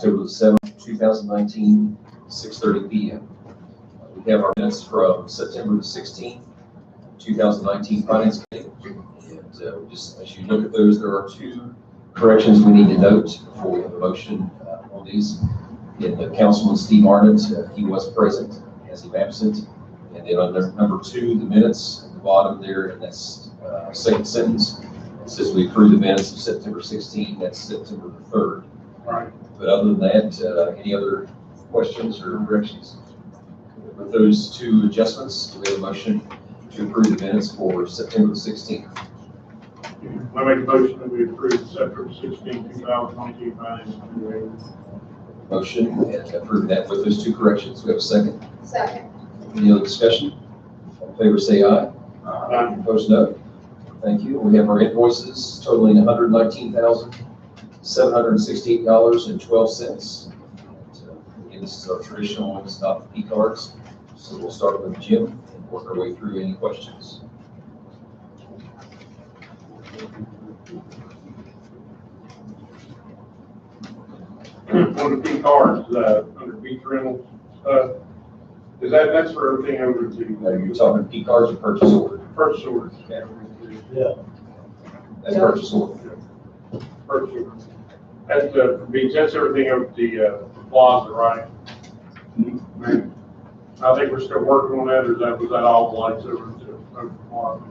October the 7th, 2019, 6:30 p.m. We have our minutes from September the 16th, 2019 Finance Committee. And just as you look at those, there are two corrections we need to note before we have a motion on these. Councilman Steve Arnott, he was present as he absent. And then on number two, the minutes at the bottom there, and that's second sentence. It says we approve the minutes of September 16th, that's September the 3rd. Right. But other than that, any other questions or corrections? With those two adjustments, do we have a motion to approve the minutes for September 16th? I make a motion that we approve September 16th, 2019 Finance Committee. Motion and approve that with those two corrections. We have a second. Second. Any other discussion? All in favor, say aye. Aye. Opposed, no. Thank you. We have our invoices totaling $119,768.12. Again, this is our traditional one, it's not the P cards. So we'll start with Jim and work our way through any questions. On the P cards, under beach rentals, that's for everything over to You're talking P cards or purchase order? purchase orders. Yeah. That's purchase order. Purchase orders. That's the beach, that's everything over the plaza, right? I think we're still working on that, or was that all the lights over the plaza?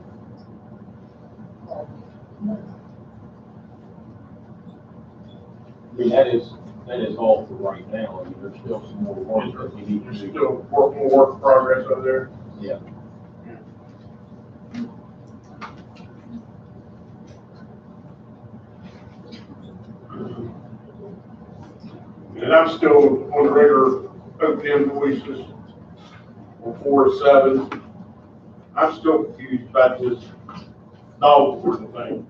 I mean, that is all for right now. I mean, there's still some more work that we need to There's do. still more work in progress over there. Yeah. And I'm still on the regular open invoices on 4-7. I'm still confused about this dog warden thing.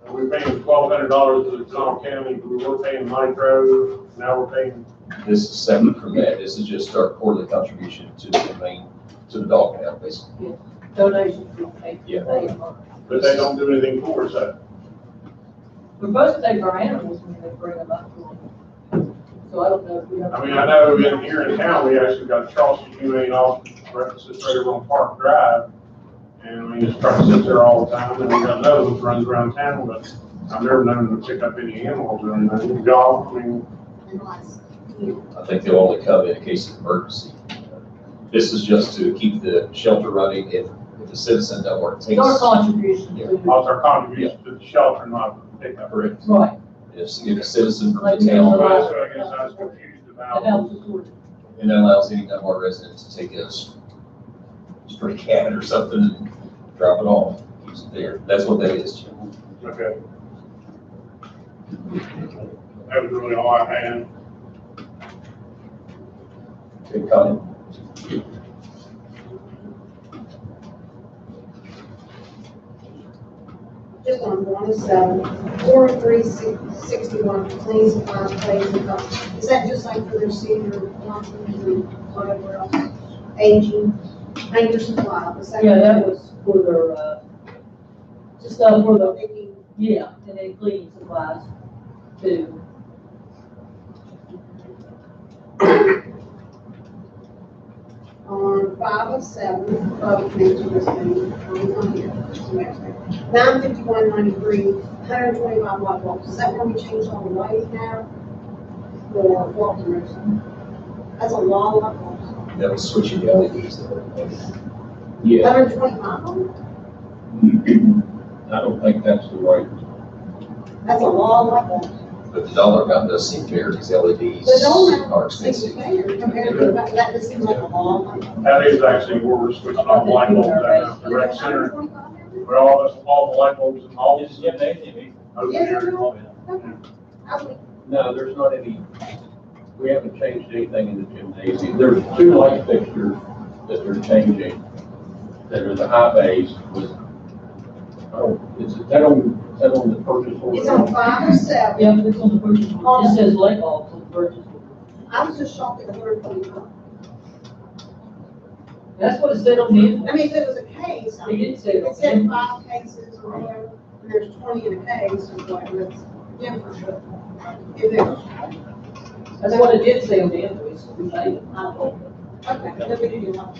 We're paying $1,200 to the Tom County, we were paying Nitro, now we're paying. This is separate from that. This is just our quarterly contribution to the dog pound, basically. Donations we pay. Yeah. But they don't do anything for us. We're supposed to pay for our animals when they bring them up. So I don't know if we have. I mean, I know in here in town, we actually got Charleston Humane Office, sits right over on Park Drive. And I mean, this truck sits there all the time, and we got another one that runs around town, but I've never known them to pick up any animals or anything. Dogs, I mean, I think they'll only come in case of emergency. This is just to keep the shelter running if the citizen doesn't want to take. Our contribution Yeah. to. also our contribution to the shelter, not pick up. Correct. Right. If a citizen from Like the we town, have That's what I guess I was confused That about. helps us with. and that allows any Dunbar resident to take a stray cat or something and drop it off, keeps it there. That's what that is, Jim. Okay. That was really all I had. Good comment. Just on 107, 4361, clean supplies, plays and cups. Is that just like for their senior luncheons and whatever else? Aging, painter supply, is that? Yeah, that was for their, just for the, Thinking, yeah, and then cleaning supplies too. on 507, public mention this thing, on here, 95193, 125 light bulbs. Is that where we changed all the lighting now? Or what the reason? That's a lot of light bulbs. That was switching the LEDs there. Yeah, 125 of them? I don't think that's the right. That's a lot of light bulbs. But the dollar amount does seem fair because LEDs The dollar are seems expensive. fair compared to that, that just seems like a lot of light bulbs. That is actually where we're switching off the light bulbs at the rec center. Where all the light bulbs in all this. Yes, or no? No, there's not any, we haven't changed anything in the gymnasium. There's two light fixtures that they're changing, that are the high bays with, is that on the purchase order? It's on 507. Yeah, but it's on the purchase order. It says light bulbs on the purchase order. I was just shocked at 125. That's what it said on the, I mean, if it was a case, I It mean, did say if that. it said 5 cases or whatever, and there's 20 in a case or whatever, it's different. If they're, That's what it did say on the invoice, we paid it. okay, then we do your ones.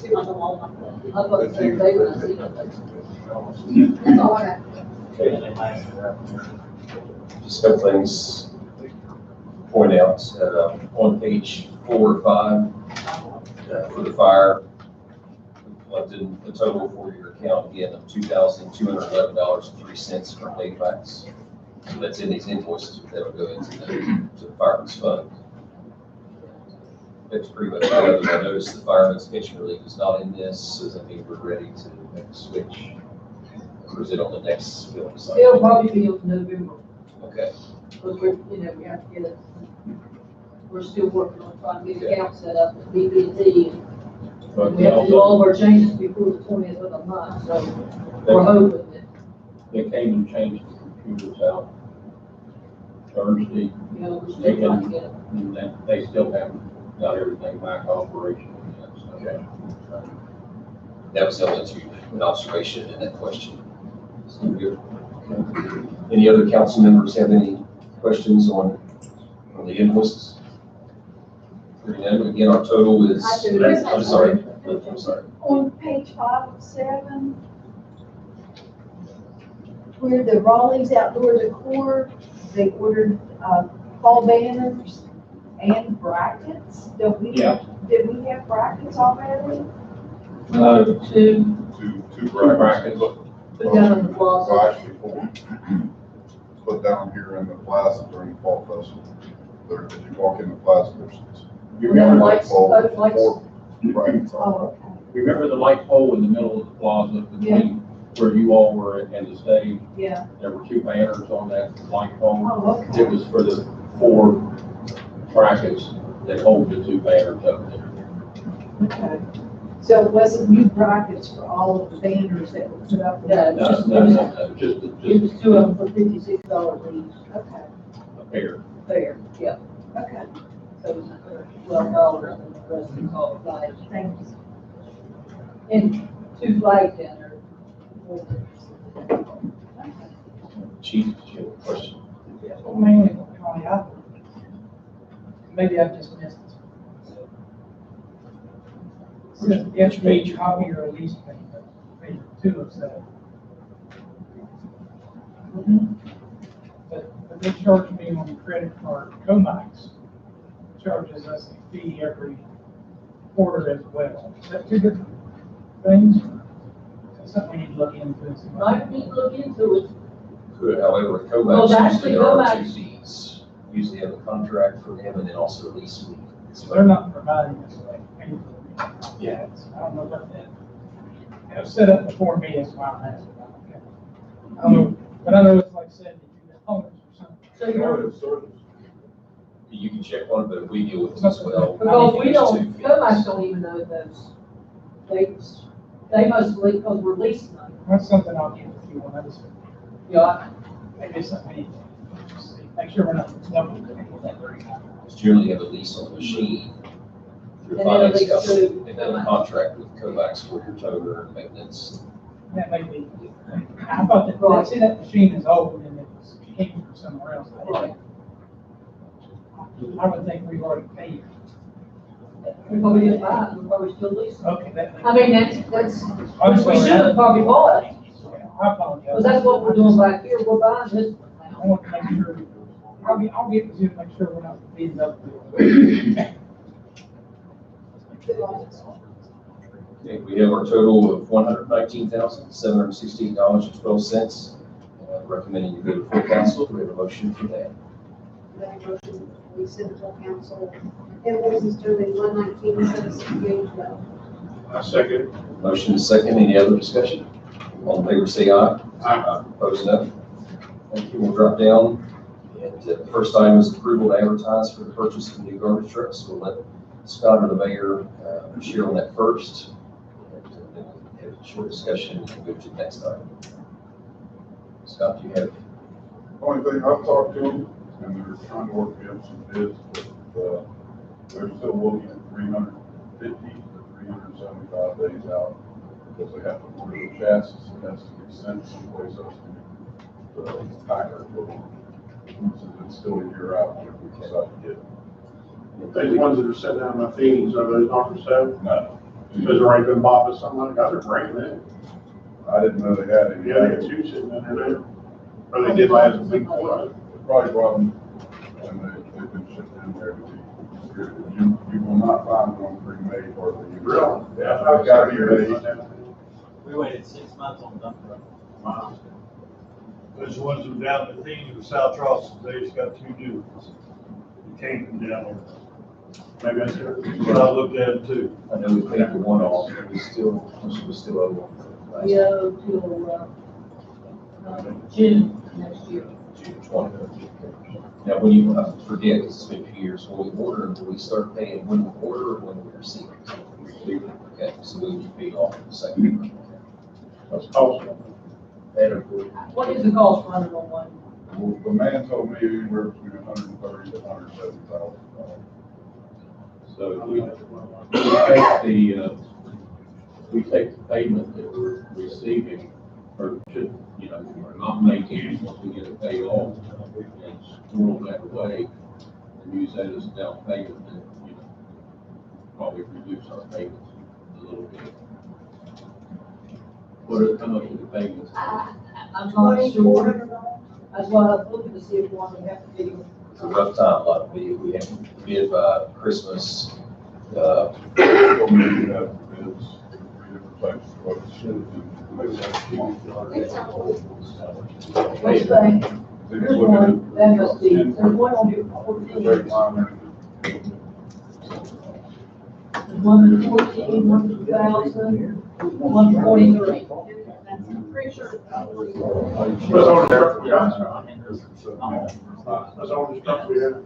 See like them all like that. I thought it said they were, I see that. That's all I got. Just a couple things to point out, on page 4 or 5, for the fire, we collected the total for your account again of $2,211.03 from daybacks. So that's in these invoices, but that'll go into the fireman's fund. That's pretty much it. I noticed the fireman's pension relief is not in this, so does that mean we're ready to make a switch? Or is it on the next billing cycle? It'll probably be on November, Okay, but we're, we have to get it. We're still working on trying to get the account set up with BB&T. But We have to do all of our changes before the 20th of the month, so we're hoping that, they came and changed the computers out Thursday, we're still trying to get it. and they still haven't got everything back operational yet. So. Okay. That was the only an observation in that question. So good. Okay. Any other council members have any questions on the invoices? Again, our total is, I do. I'm sorry. I'm sorry. On page 5 of 7, where the Raleigh's Outdoor Decor, they ordered fall banners and brackets. Yeah. Did we have brackets already? Two brackets. Put down in the plaza. Well, actually, put down here in the plaza during the fall festival. There, as you walk in the plaza, there's. You remember, Lights, lights. Four brackets on. Oh, okay. remember the light pole in the middle of the plaza between where you all were and the stage? Yeah. There were 2 banners on that light pole. Oh, okay. It was for the 4 brackets that hold the 2 banners up there. Okay. So it wasn't new brackets for all of the banners that were put up there? No, Just it was 2 of them for $56 each, Okay, a pair. fair, yeah. okay, So it was $12 and the rest of it's all flags. thank you. And 2 flags down there. Chief, did you have a question? Well, mainly, maybe I've just missed this. Says yesterday, copy or release page 2 of 7. But they charge me on the credit card, Comax charges us a fee every quarter as well. Is that 2 different things? That's something we need to look into. and see. Might need to look into it. Could, however, Well, Kovacs actually, usually are 2 Kovacs- fees. Usually have a contract for them and then also a lease fee. So they're not providing us like anything. Yeah. I don't know about that. It was set up before me, that's why I asked about it. I don't know, but I know it's like $72 or something. So you're, You can check on it, but we deal with it as well. because we There's 2 don't, fees. Comax don't even know those. They mostly, because we're leasing them. That's something I'll get with you on. I just, Yeah, maybe something we need to just see. Make sure we're not double dipping with that very high. Because generally you have a lease on the machine through a And then a finance lease company, to and then a Kovacs. contract with Kovacs for your toner and maintenance. That may be, I thought that, I see that machine is old and it was, it came from somewhere else. I would think we've already paid. we probably didn't buy it, we probably still leasing. Okay, that. I mean, that's, I'm which we sorry. should have probably bought it, I apologize. because that's what we're doing back here, we're buying this one I now. want to make sure, I'll get with you to make sure we're not beating up. Okay, we have our total of $119,768.12. Recommending you go to full council. Do we have a motion for that? Make a motion, we send it to council. Invoices totaling $119,768.12. I second. Motion is second. Any other discussion? All in favor, say aye. Aye. Opposed, no. Thank you. We'll drop down. And the first item is approval to advertise for the purchase of new garbage trucks. We'll let Scott or the mayor share on that first. And then we'll have a short discussion and move to the next item. Scott, do you have? Only thing, I've talked to them, and they're trying to work me up some bids, but, they're still looking at 350 to 375 days out, because they have to order the chassis, it has to be sent someplace else to the packer. It's still a year out if we decide to get. These ones that are sitting down in my feeds, are those not for sale? No, Because they're already been bought by someone, guys are brand new. I didn't know they had any. Yeah, they got two sitting in there now. Or they did last week before. They probably brought them, and they've been shipped in there to be distributed. You will not find one pre-made hardly. Really? Yeah, they've got to be made. We waited 6 months on Dunbar. Wow. Those ones that were down at the theme of South Charleston, they just got two new ones. It came from down there. Maybe that's it. But I looked at them too. I know we paid for one off, we still owe one. We owe till, June next year. June 20. Now, when you, I forget, because it's been a few years, when we order, do we start paying when we order or when we receive it? Okay, so we would be off the second. That's possible. What is the cost running on one? Well, the man told me anywhere between $130,000 to $170,000. So we take the payment that we're receiving, or should, or not making, once we get it paid off, and roll that away, and use that as a down payment, and, probably reduce our payments a little bit. How much are the payments? I'm not sure. That's why I was looking to see if one would have to be. It's a rough time, a lot of bid, we have to bid by Christmas, We have bids, 3 different types of what it should Which thing? Here's one, that must be, there's one on your 14. There's one for 14, one for 2,000, one for 43. I'm pretty sure. That's all the stuff we got. That's all the stuff we have.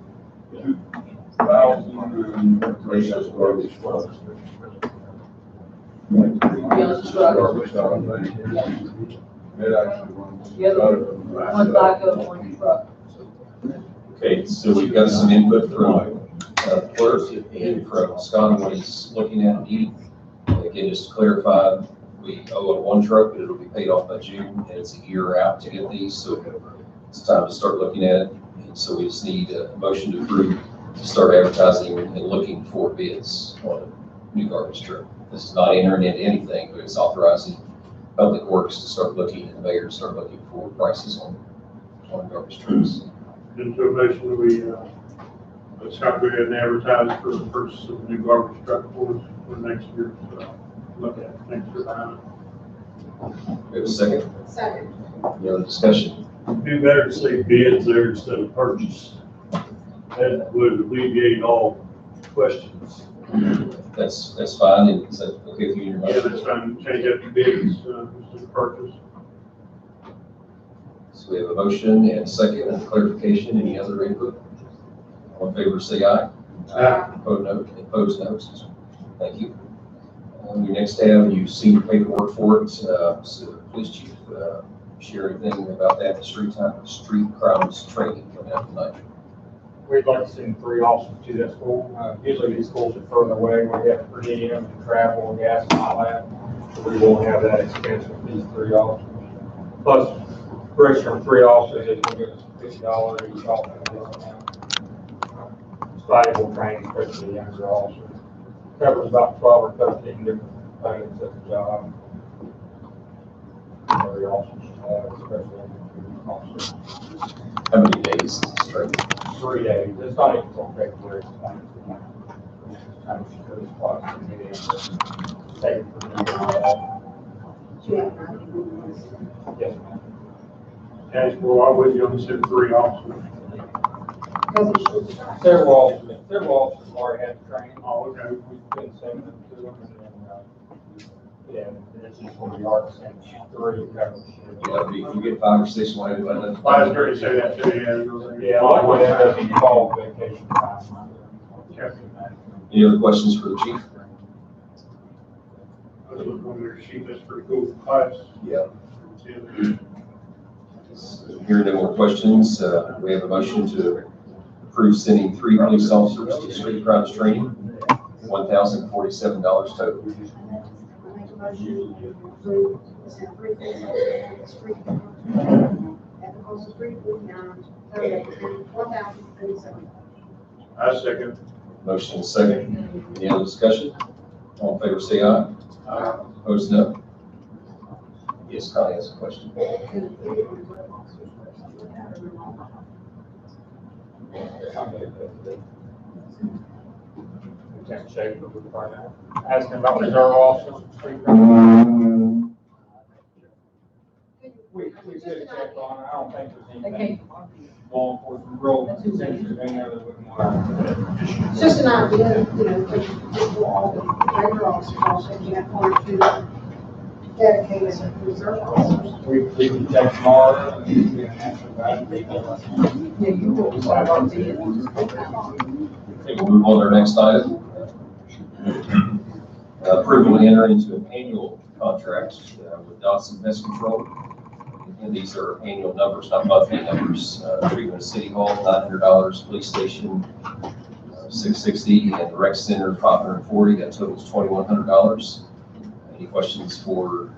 It actually runs. The other one backhoe, one truck. Okay, so we've got some input from clerk and from Scott on what he's looking at needing. Again, just to clarify, we owe on one truck, but it'll be paid off by June, and it's a year out to get these, so it's time to start looking at it. And so we just need a motion to approve to start advertising and looking for bids on a new garbage truck. This is not entering into anything, but it's authorizing Public Works to start looking, and the mayor to start looking for prices on garbage trucks. Into a motion that we, let's not go ahead and advertise for the purchase of a new garbage truck for next year. So look at it next year. We have a second? Second. Any other discussion? It'd be better to say bids there instead of purchase. That would alleviate all questions. That's fine, and is that okay with you and your Yeah, motion? that's fine, change that to bids, instead of purchase. So we have a motion and a second and clarification. Any other input? All in favor, say aye. Opposed, no. Excuse me. Thank you. We next have, you've seen the paperwork for it, so police chief, share anything about that, street crimes training coming out tonight. We'd like to send 3 officers to that school. Usually these schools are further away, we have per diem and travel and gas and all that. So we won't have that expense with these 3 officers. Plus, for extra 3 officers, they can get us $50 each officer. It's valuable training, especially younger officers. Covers about 12 or 13 different things at the job. Every officer should have, especially officers. How many days is this training? 3 days, it's not even for February. Yes, ma'am. As well, I would, you only send 3 officers. Several officers already had training. Oh, okay. We've been sending them to them and then, yeah, it's just when we are sending 3 coverage. If we get 5 or 6, we'll have it. I was going to say that too, yeah. Yeah, like when that doesn't fall vacation time. Any other questions for the chief? I was looking on their sheet, that's pretty cool for class. Yeah. Hearing no more questions, we have a motion to approve sending 3 police officers to street crimes training, $1,047 total. I make a motion to approve, send 3 people to the street at the cost $349, total $1,037. I second. Motion and second. Any other discussion? All in favor, say aye. Opposed, no. Yes, Connie has a question. Can't check it right now. Asking about reserve officers. We could check on it. I don't think there's anything law enforcement real sensitive in there that wouldn't want. It's just an idea, you know, for all the regular officers, also, you have one or two dedicated reserve officers. We can check tomorrow and we can answer that. Yeah, you will decide on the. Okay, we'll move on to our next item. Approval to enter into an annual contract with Dodson Pest Control. And these are annual numbers, not monthly numbers. Treatment of City Hall, $900, police station, $660, and the rec center, $540. That totals $2,100. Any questions for,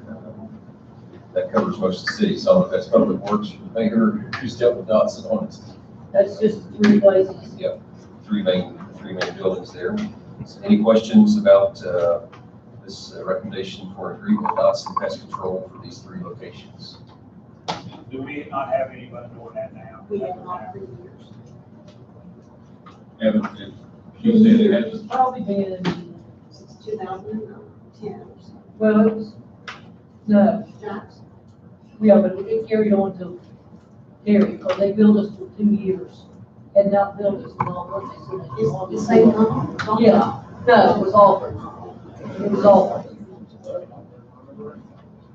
that covers most of the city. So I don't know if that's Public Works or the mayor who's dealt with Dodson on it. That's just 3 places. Yep, three main buildings there. So any questions about this recommendation for agreement with Dodson Pest Control for these 3 locations? Do we not have anyone doing that now? We have not for years. Haven't, she said it It's hasn't. probably been, Since 2010 or so. well, it was, no, Jackson. yeah, but it carried on to Terry, because they billed us for 2 years. Had not billed us in all what they said. It's the same company? Yeah, no, it was offered. It was offered.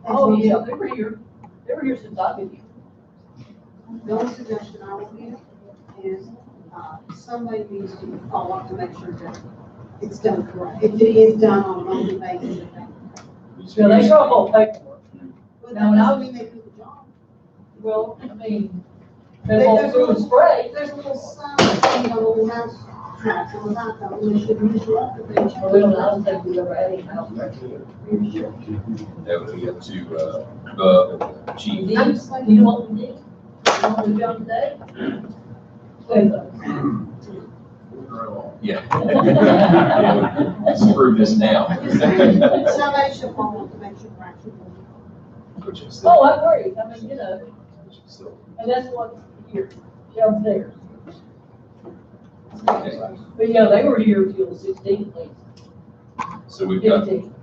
Oh, yeah, they were here. They were here since I've been here. The only suggestion I would give is, somebody needs to follow up to make sure that it's done correct. If it is done on a monthly basis, Yeah, they drop all paperwork. but Now, that when I doesn't was- mean they do the job. Well, I mean, they won't through the spray. There's a little sign on the little house tracks on the back of them, they should usually up if they check. Well, we don't, I don't think we've ever had any house wreck here. That would be up to Bub and the chief. You know what we did? You know what we done today? Yeah. Yeah, screw this now. Somebody should follow up to make sure we're actually doing it. Which is Oh, I agree. I mean, you know, still. and that's what here, downstairs. Okay. But yeah, they were here till 16, please. So we've got 15.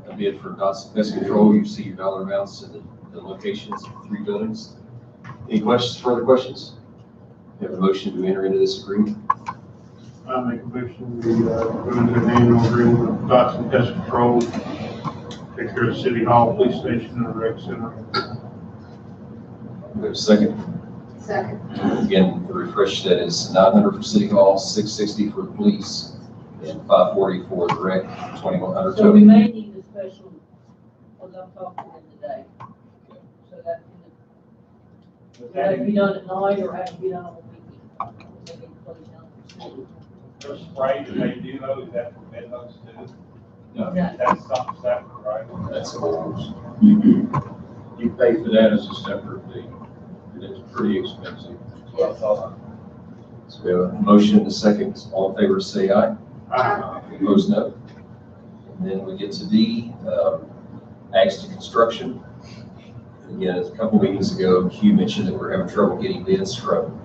a bid for Dodson Pest Control. You see your dollar amounts and the locations of 3 buildings. Any questions, further questions? We have a motion to enter into this agreement. I make a motion, we, go into an annual agreement with Dodson Pest Control, take care of the City Hall, police station, and the rec center. We have a second. Second. Again, the refresh, that is $900 for City Hall, $660 for the police, and $540 for the rec, $2,100 So we total. may need a special, because I'm talking to them today. So that can be done at night or have to be done on the weekend. They need to close down for school. The spray that they do though, is that for bedbugs too? No, Yeah. That's something separate, right? that's all. You pay for that as a separate fee. And it's pretty expensive. Yes. So we have a motion and a second. All in favor, say aye. Opposed, no. And then we get to D, Axton Construction. Again, a couple meetings ago, Hugh mentioned that we're having trouble getting bids from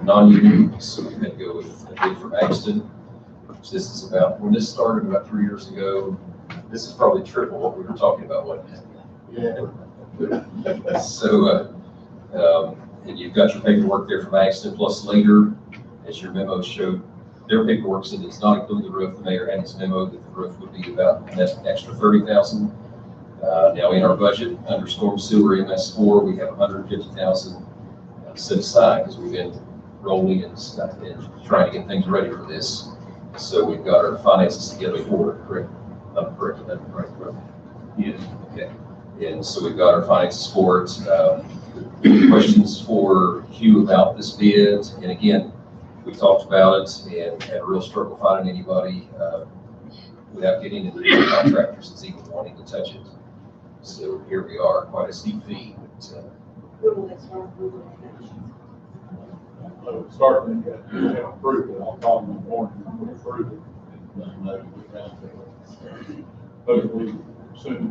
non-union, so we had to go with a bid from Axton. This is about, when this started about 3 years ago, this is probably triple what we were talking about, wasn't it? So, and you've got your paperwork there from Axton, plus later, as your memo showed, their paperwork said it's not including the roof. The mayor had his memo that the roof would be about an extra $30,000. Now in our budget, under storm sewer MS4, we have $150,000 set aside because we've been rolling and stuff and trying to get things ready for this. So we've got our finances together for it, correct? I'm correct, that's right, correct? Yes. Okay. And so we've got our finances for it. Questions for Hugh about this bid? And again, we talked about it and had a real struggle finding anybody without getting into the contractors that's even wanting to touch it. So here we are, quite a steep fee. But, When will they start moving it? So starting to get approved, it. I'll call them in the morning and we'll approve it. And let them get down to it. Hopefully soon.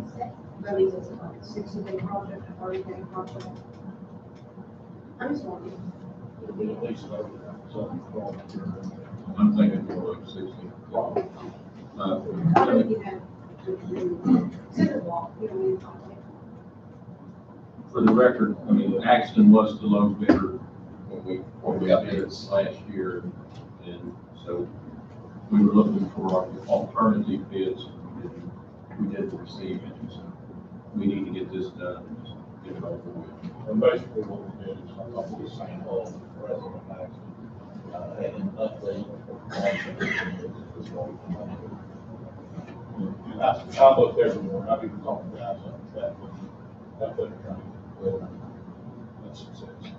That means it's like a 60-day project, a 30-day project. I'm just wondering. It'll be at least over something. I'm thinking more like 60. How many you have to do? Cinder block, you don't need to. For the record, I mean, Axton was the low bidder when we updated this last year. And so we were looking for alternative bids. We didn't receive any, so we need to get this done and just get it over with. And basically what we did is I thought the same whole resident action, and an update. And I looked everywhere, I've even talked to guys on that, that's what they're trying to do. That's success.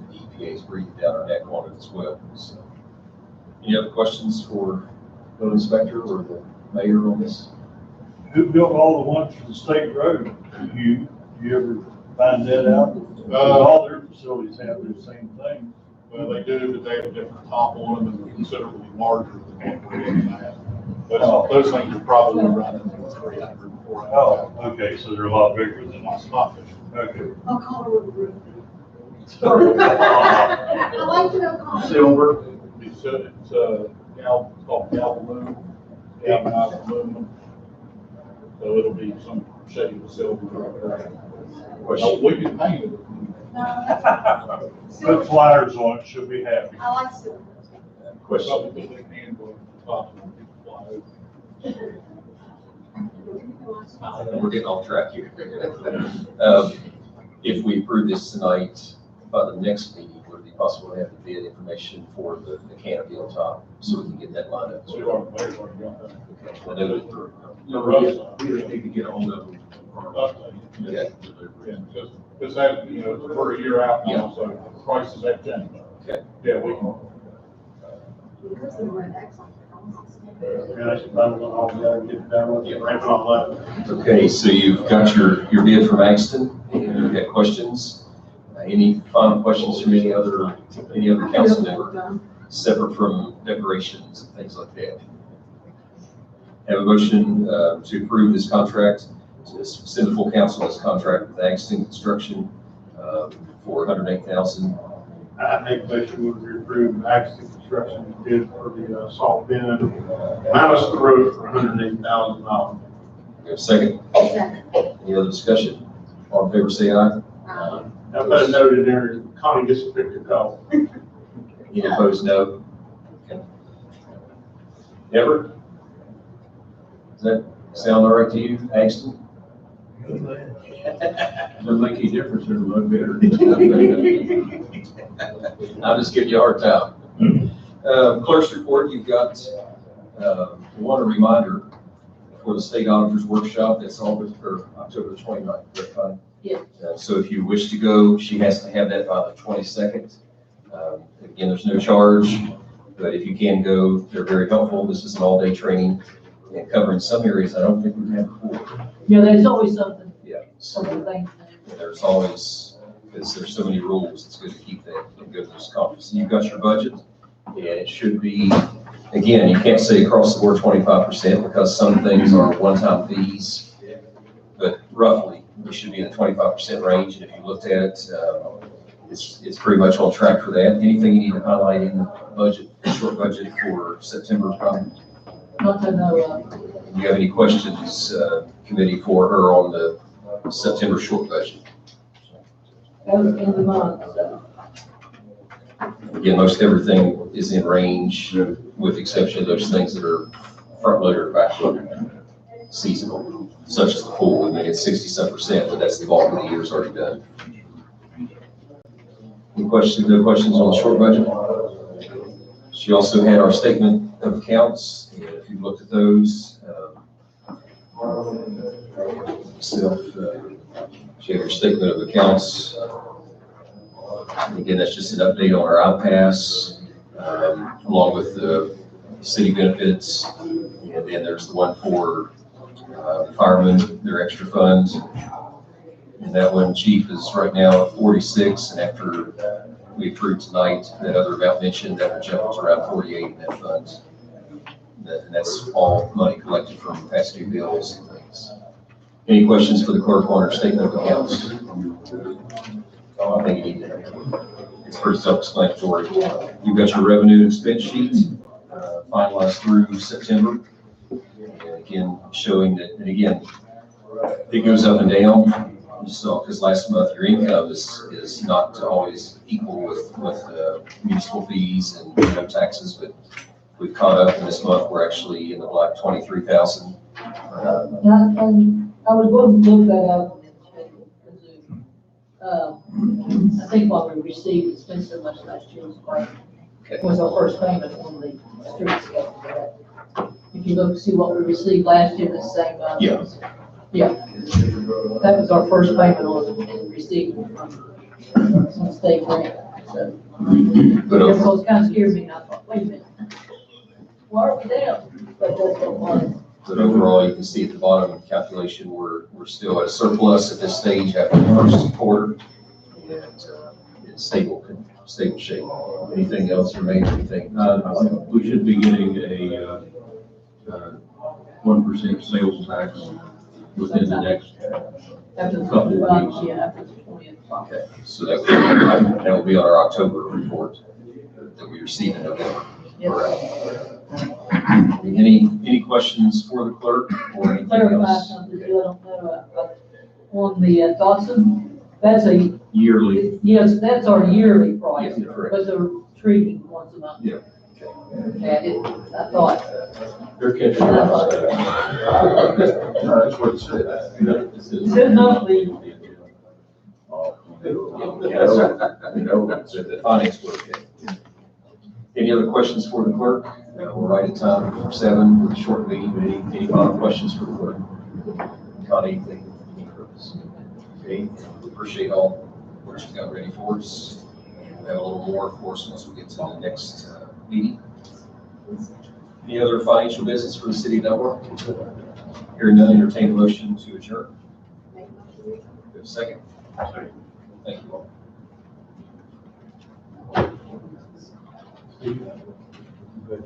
The EPA's breathing down our neck on it as well. So, any other questions for building inspector or the mayor on this? Who built all the ones for the state road? You ever find that out? All their facilities have the same thing. Well, they do, but they have a different top on them and they're considerably larger than what we're in now. Those things are probably running 300, 400. Oh, okay, so they're a lot bigger than Not us. spot fish. Okay. I'll call her with a roof. I like to know call. Silver. It's called galvanum, galvanized aluminum. So it'll be some shade of silver. Oh, we can paint it. Put flyers on it, she'll be happy. I like silver. Question? Probably put the hand on the top and fly over. We're getting off track here. If we approve this tonight, by the next meeting, would it be possible to have the bid information for the canopy on top, so we can get that lined up? So you already got that. Okay. I know that- We need to get a hold of them. Okay. Because that, we're a year out now, so the prices have changed. Okay. Yeah, we can. Yeah, I should probably all together and get it done with it, ramp it all up. Okay, so you've got your bid from Axton, and you've got questions. Any final questions from any other council member, separate from decorations and things like that? Have a motion to approve this contract, to send the full council this contract with Axton Construction for $108,000. I make a motion to approve Axton Construction bid for the salt bin minus the roof for $108,000. We have a second. Any other discussion? All in favor, say aye. I put a note in there, Connie gets to pick the call. Any opposed, no. Okay. Everett? Does that sound all right to you, Axton? Doesn't make any difference, they're low bidder. I'll just give you a hard time. Clerk's report, you've got, one reminder for the state auditor's workshop, that's August, or October the 29th, correct, Connie? Yeah. So if you wish to go, she has to have that by the 22nd. Again, there's no charge, but if you can go, they're very helpful. This is an all-day training and covering some areas I don't think we've had before. Yeah, there's always something, Yeah. something things. There's always, because there's so many rules, it's good to keep that and go to this conference. You've got your budget, and it should be, again, you can't say across the board 25% because some things are one-time fees, but roughly, we should be in the 25% range, and if you looked at it, it's pretty much on track for that. Anything you need to highlight in the budget, short budget for September, Connie? Not to know of. Do you have any questions, committee, for her on the September short budget? That was in the month, so. Again, most everything is in range, with the exception of those things that are front loader or back loader, seasonal, such as the pool. I mean, it's 60-some%, but that's the bulk of the year's already done. Any questions? No questions on the short budget? She also had our statement of accounts, and if you looked at those, she had her statement of accounts. Again, that's just an update on our outpass, along with the city benefits. And then there's the one for firemen, their extra funds. And that one, chief, is right now at 46, and after we approved tonight, that other amount mentioned, that would jump to around 48 in that fund. And that's all money collected from past due bills and things. Any questions for the clerk on our statement of accounts? Oh, I think you need to. It's pretty self-explanatory. You've got your revenue and expense sheets finalized through September. And again, showing that, and again, it goes up and down. You saw, because last month your income is not always equal with municipal fees and taxes, but we've caught up, and this month we're actually in the black 23,000. And I was going to look that up. I think what we received, it's been so much last year was great. Okay. Was our first payment on the streetscape. If you look, see what we received last year, the same. Yeah. Yeah. That was our first payment on receiving from some state grant, so. But It was kind of scared me, and I thought, wait a minute. Why are we down? But that's what it was. But overall, you can see at the bottom of the calculation, we're still at a surplus at this stage after the first quarter, and it's stable shape. Anything else remains, you think? We should be getting a 1% sales tax within the next After the, couple of weeks. yeah, after the 20th. Okay, so that will be on our October report that we received in November. Yes. Any questions for the clerk or anything Clarify else? something, I don't know, on the Dotson, that's a, Yearly. yes, that's our yearly price, Yeah, correct. but they're treating once a month. Yeah. I thought, They're catching I up. thought, No, that's what it said. Good monthly. So the finance clerk. Any other questions for the clerk? We're right at time for 7 with a short meeting. Any final questions for the clerk? Connie, any purpose? Okay, we appreciate all what you got ready for us. We'll have a little more, of course, once we get to the next meeting. Any other financial business for the city of Dunbar? Hearing none, entertain a motion to adjourn. Good second. Thank you all.